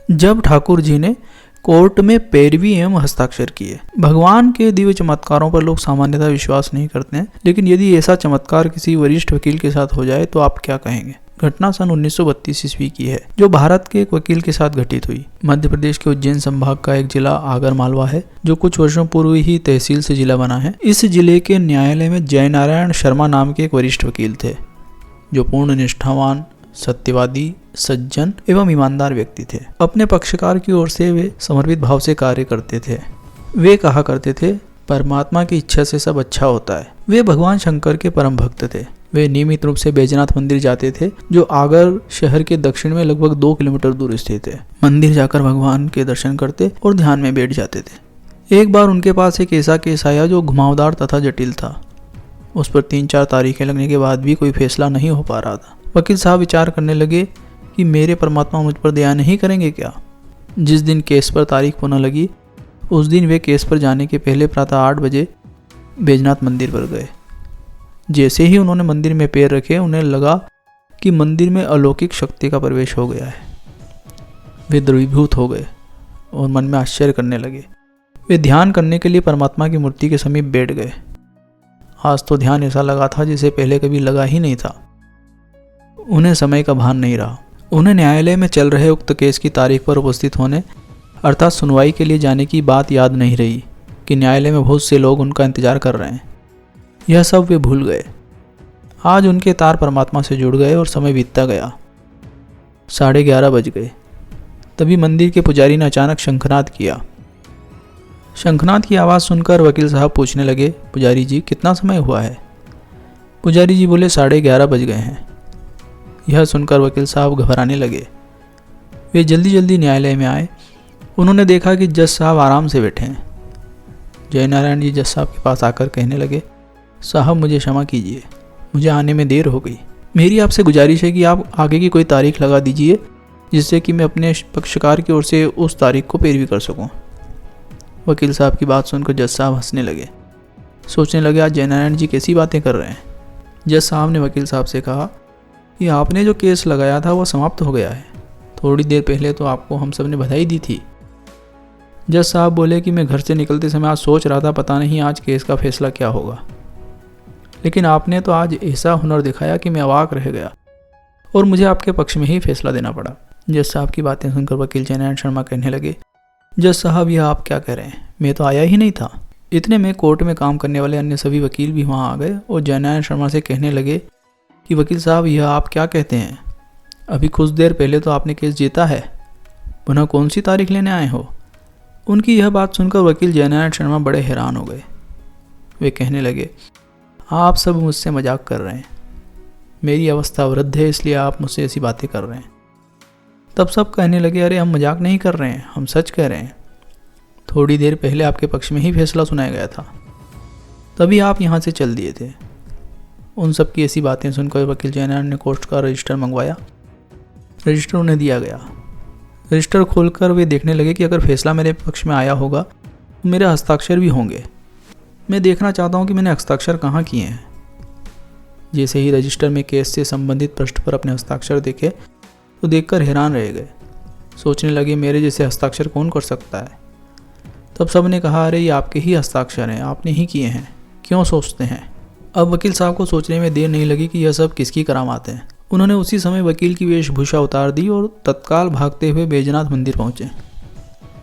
जब ठाकुर जी ने कोर्ट में पैरवी एवं हस्ताक्षर किए। भगवान के दिव्य चमत्कारों पर लोग सामान्यतः विश्वास नहीं करते हैं, लेकिन यदि ऐसा चमत्कार किसी वरिष्ठ वकील के साथ हो जाए तो आप क्या कहेंगे। घटना सन 1932 ईस्वी की है, जो भारत के एक वकील के साथ घटित हुई। मध्य प्रदेश के उज्जैन संभाग का एक जिला आगर मालवा है, जो कुछ वर्षों पूर्व ही तहसील से जिला बना है। इस जिले के न्यायालय में जयनारायण शर्मा नाम के एक वरिष्ठ वकील थे, जो पूर्ण निष्ठावान, सत्यवादी, सज्जन एवं ईमानदार व्यक्ति थे। अपने पक्षकार की ओर से वे समर्पित भाव से कार्य करते थे। वे कहा करते थे, परमात्मा की इच्छा से सब अच्छा होता है। वे भगवान शंकर के परम भक्त थे। वे नियमित रूप से बैजनाथ मंदिर जाते थे, जो आगर शहर के दक्षिण में लगभग 2 किलोमीटर दूर स्थित है। मंदिर जाकर भगवान के दर्शन करते और ध्यान में बैठ जाते थे। एक बार उनके पास एक ऐसा केस आया जो घुमावदार तथा जटिल था। उस पर 3-4 तारीखें लगने के बाद भी कोई फैसला नहीं हो पा रहा था। वकील साहब विचार करने लगे कि मेरे परमात्मा मुझ पर दया नहीं करेंगे क्या। जिस दिन केस पर तारीख होने लगी, उस दिन वे केस पर जाने के पहले प्रातः 8 बजे बैजनाथ मंदिर पर गए। जैसे ही उन्होंने मंदिर में पैर रखे, उन्हें लगा कि मंदिर में अलौकिक शक्ति का प्रवेश हो गया है। वे द्रवीभूत हो गए और मन में आश्चर्य करने लगे। वे ध्यान करने के लिए परमात्मा की मूर्ति के समीप बैठ गए। आज तो ध्यान ऐसा लगा था जिसे पहले कभी लगा ही नहीं था। उन्हें समय का भान नहीं रहा। उन्हें न्यायालय में चल रहे उक्त केस की तारीख पर उपस्थित होने अर्थात सुनवाई के लिए जाने की बात याद नहीं रही कि न्यायालय में बहुत से लोग उनका इंतजार कर रहे हैं। यह सब वे भूल गए। आज उनके तार परमात्मा से जुड़ गए और समय बीतता गया। 11:30 बज गए। तभी मंदिर के पुजारी ने अचानक शंखनाद किया। शंखनाद की आवाज़ सुनकर वकील साहब पूछने लगे, पुजारी जी कितना समय हुआ है। पुजारी जी बोले 11:30 बज गए हैं। यह सुनकर वकील साहब घबराने लगे। वे जल्दी जल्दी न्यायालय में आए। उन्होंने देखा कि जज साहब आराम से बैठे हैं। जयनारायण जी जज साहब के पास आकर कहने लगे, साहब मुझे क्षमा कीजिए, मुझे आने में देर हो गई। मेरी आपसे गुजारिश है कि आप आगे की कोई तारीख लगा दीजिए, जिससे कि मैं अपने पक्षकार की ओर से उस तारीख को पैरवी कर सकूं। वकील साहब की बात सुनकर जज साहब हंसने लगे। सोचने लगे, आज जयनारायण जी कैसी बातें कर रहे हैं। जज साहब ने वकील साहब से कहा कि आपने जो केस लगाया था वह समाप्त हो गया है। थोड़ी देर पहले तो आपको हम सब ने बधाई दी थी। जज साहब बोले कि मैं घर से निकलते समय आज सोच रहा था, पता नहीं आज केस का फैसला क्या होगा, लेकिन आपने तो आज ऐसा हुनर दिखाया कि मैं अवाक रह गया और मुझे आपके पक्ष में ही फैसला देना पड़ा। जज साहब की बातें सुनकर वकील जयनारायण शर्मा कहने लगे, जज साहब यह आप क्या कह रहे हैं, मैं तो आया ही नहीं था। इतने में कोर्ट में काम करने वाले अन्य सभी वकील भी वहाँ आ गए और जयनारायण शर्मा से कहने लगे कि वकील साहब यह आप क्या कहते हैं, अभी कुछ देर पहले तो आपने केस जीता है, पुनः कौन सी तारीख लेने आए हो। उनकी यह बात सुनकर वकील जयनारायण शर्मा बड़े हैरान हो गए। वे कहने लगे, आप सब मुझसे मजाक कर रहे हैं, मेरी अवस्था वृद्ध है इसलिए आप मुझसे ऐसी बातें कर रहे हैं। तब सब कहने लगे, अरे हम मजाक नहीं कर रहे हैं, हम सच कह रहे हैं। थोड़ी देर पहले आपके पक्ष में ही फैसला सुनाया गया था, तभी आप यहाँ से चल दिए थे। उन सब की ऐसी बातें सुनकर वकील जयनारायण ने कोर्ट का रजिस्टर मंगवाया। रजिस्टर उन्हें दिया गया। रजिस्टर खोलकर वे देखने लगे कि अगर फैसला मेरे पक्ष में आया होगा तो मेरे हस्ताक्षर भी होंगे। मैं देखना चाहता हूँ कि मैंने हस्ताक्षर कहाँ किए हैं। जैसे ही रजिस्टर में केस से संबंधित पृष्ठ पर अपने हस्ताक्षर देखे तो देखकर हैरान रह गए। सोचने लगे, मेरे जैसे हस्ताक्षर कौन कर सकता है। तब सब ने कहा, अरे ये आपके ही हस्ताक्षर हैं, आपने ही किए हैं, क्यों सोचते हैं। अब वकील साहब को सोचने में देर नहीं लगी कि यह सब किसकी करामात है। उन्होंने उसी समय वकील की वेशभूषा उतार दी और तत्काल भागते हुए बैजनाथ मंदिर पहुंचे।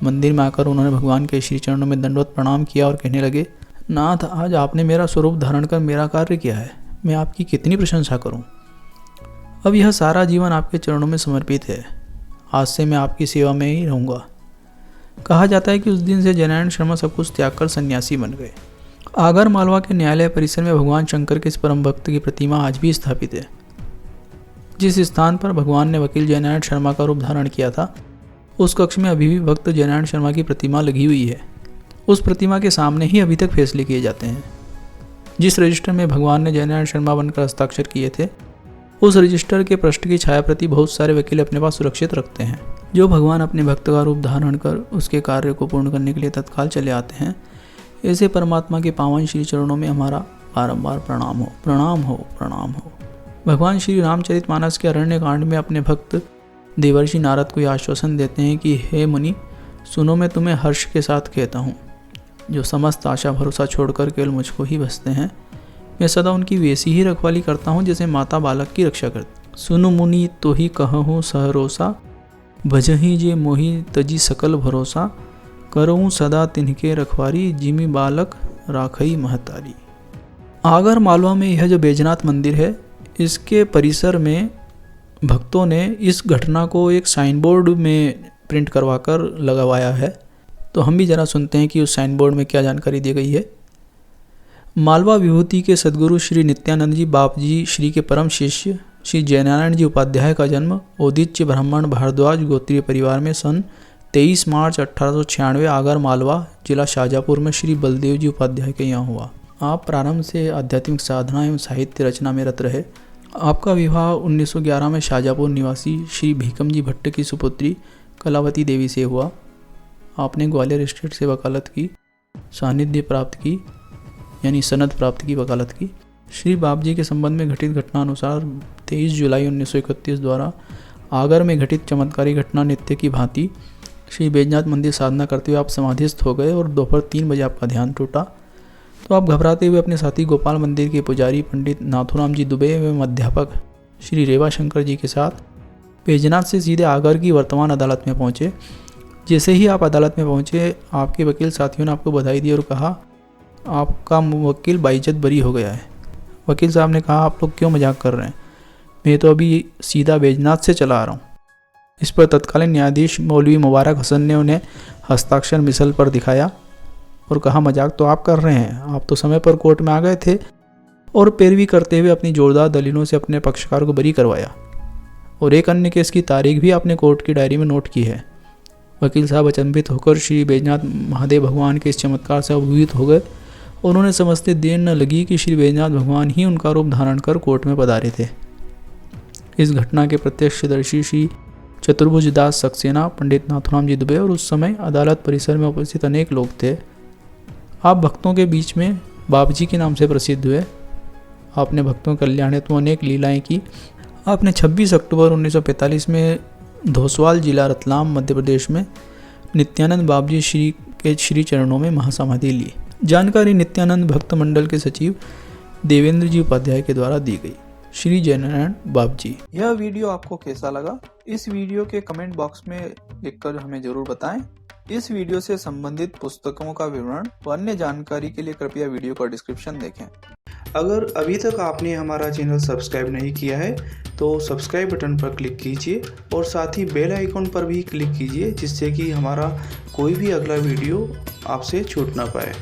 मंदिर में आकर उन्होंने भगवान के श्री चरणों में दंडवत प्रणाम किया और कहने लगे, नाथ आज आपने मेरा स्वरूप धारण कर मेरा कार्य किया है, मैं आपकी कितनी प्रशंसा करूं। अब यह सारा जीवन आपके चरणों में समर्पित है। आज से मैं आपकी सेवा में ही रहूँगा। कहा जाता है कि उस दिन से जयनारायण शर्मा सब कुछ त्याग कर सन्यासी बन गए। आगर मालवा के न्यायालय परिसर में भगवान शंकर के इस परम भक्त की प्रतिमा आज भी स्थापित है। जिस स्थान पर भगवान ने वकील जयनारायण शर्मा का रूप धारण किया था, उस कक्ष में अभी भी भक्त जयनारायण शर्मा की प्रतिमा लगी हुई है। उस प्रतिमा के सामने ही अभी तक फैसले किए जाते हैं। जिस रजिस्टर में भगवान ने जयनारायण शर्मा बनकर हस्ताक्षर किए थे, उस रजिस्टर के पृष्ठ की छाया प्रति बहुत सारे वकील अपने पास सुरक्षित रखते हैं। जो भगवान अपने भक्त का रूप धारण कर उसके कार्य को पूर्ण करने के लिए तत्काल चले आते हैं, ऐसे परमात्मा के पावन श्री चरणों में हमारा बारंबार प्रणाम हो, प्रणाम हो, प्रणाम हो। भगवान श्री रामचरितमानस के अरण्य कांड में अपने भक्त देवर्षि नारद को यह आश्वासन देते हैं कि हे मुनि, सुनो, मैं तुम्हें हर्ष के साथ कहता हूँ। जो समस्त आशा भरोसा छोड़कर केवल मुझको ही बसते हैं, मैं सदा उनकी वैसी ही रखवाली करता हूँ जैसे माता बालक की रक्षा करती। सुनु मुनि तो ही कहूँ सहरोसा, भजही जे मोहि तजी सकल भरोसा, करऊँ सदा तिनके रखवारी, जिमी बालक राखई महतारी। आगर मालवा में यह जो बैजनाथ मंदिर है, इसके परिसर में भक्तों ने इस घटना को एक साइन बोर्ड में प्रिंट करवाकर लगवाया है। तो हम भी जरा सुनते हैं कि उस साइन बोर्ड में क्या जानकारी दी गई है। मालवा विभूति के सद्गुरु श्री नित्यानंद जी बाप जी श्री के परम शिष्य श्री जयनारायण जी उपाध्याय का जन्म औदिच्य ब्राह्मण भारद्वाज गोत्रीय परिवार में सन 23 मार्च 1896 आगर मालवा जिला शाहजहाँपुर में श्री बलदेव जी उपाध्याय के यहाँ हुआ। आप प्रारंभ से आध्यात्मिक साधना एवं साहित्य रचना में रत रहे। आपका विवाह 1911 में शाहजहाँपुर निवासी श्री भीकम जी भट्ट की सुपुत्री कलावती देवी से हुआ। आपने ग्वालियर स्टेट से वकालत की, सानिध्य प्राप्त की यानी सनद प्राप्त की, वकालत की। श्री बाप जी के संबंध में घटित घटना अनुसार 23 जुलाई 1931 द्वारा आगर में घटित चमत्कारी घटना नित्य की भांति श्री बैजनाथ मंदिर साधना करते हुए आप समाधिस्थ हो गए और दोपहर 3 बजे आपका ध्यान टूटा। तो आप घबराते हुए अपने साथी गोपाल मंदिर के पुजारी पंडित नाथुराम जी दुबे एवं अध्यापक श्री रेवा शंकर जी के साथ बैजनाथ से सीधे आगर की वर्तमान अदालत में पहुंचे। जैसे ही आप अदालत में पहुंचे, आपके वकील साथियों ने आपको बधाई दी और कहा आपका वकील बाइज्जत बरी हो गया है। वकील साहब ने कहा आप लोग क्यों मजाक कर रहे हैं, मैं तो अभी सीधा बैजनाथ से चला आ रहा हूँ। इस पर तत्कालीन न्यायाधीश मौलवी मुबारक हसन ने उन्हें हस्ताक्षर मिसल पर दिखाया और कहा मजाक तो आप कर रहे हैं, आप तो समय पर कोर्ट में आ गए थे। और पैरवी करते हुए अपनी जोरदार दलीलों से अपने पक्षकार को बरी करवाया और एक अन्य केस की तारीख भी आपने कोर्ट की डायरी में नोट की है। वकील साहब अचंभित होकर श्री बैजनाथ महादेव भगवान के इस चमत्कार से अवगत हो गए और उन्हें समझते देर न लगी कि श्री बैजनाथ भगवान ही उनका रूप धारण कर कोर्ट में पधारे थे। इस घटना के प्रत्यक्षदर्शी श्री चतुर्भुज दास सक्सेना, पंडित नाथुराम जी दुबे और उस समय अदालत परिसर में उपस्थित अनेक लोग थे। आप भक्तों के बीच में बाप जी के नाम से प्रसिद्ध हुए। आपने भक्तों के कल्याण हेतु अनेक लीलाएं की। आपने 26 अक्टूबर 1945 में धोसवाल जिला रतलाम मध्य प्रदेश में नित्यानंद बाप जी श्री के श्री चरणों में महासमाधि ली। जानकारी नित्यानंद भक्त मंडल के सचिव देवेंद्र जी उपाध्याय के द्वारा दी गई। श्री जयनारायण बाप जी। यह वीडियो आपको कैसा लगा, इस वीडियो के कमेंट बॉक्स में लिखकर हमें जरूर बताएं। इस वीडियो से संबंधित पुस्तकों का विवरण व अन्य जानकारी के लिए कृपया वीडियो का डिस्क्रिप्शन देखें। अगर अभी तक आपने हमारा चैनल सब्सक्राइब नहीं किया है तो सब्सक्राइब बटन पर क्लिक कीजिए और साथ ही बेल आइकॉन पर भी क्लिक कीजिए, जिससे कि हमारा कोई भी अगला वीडियो आपसे छूट ना पाए।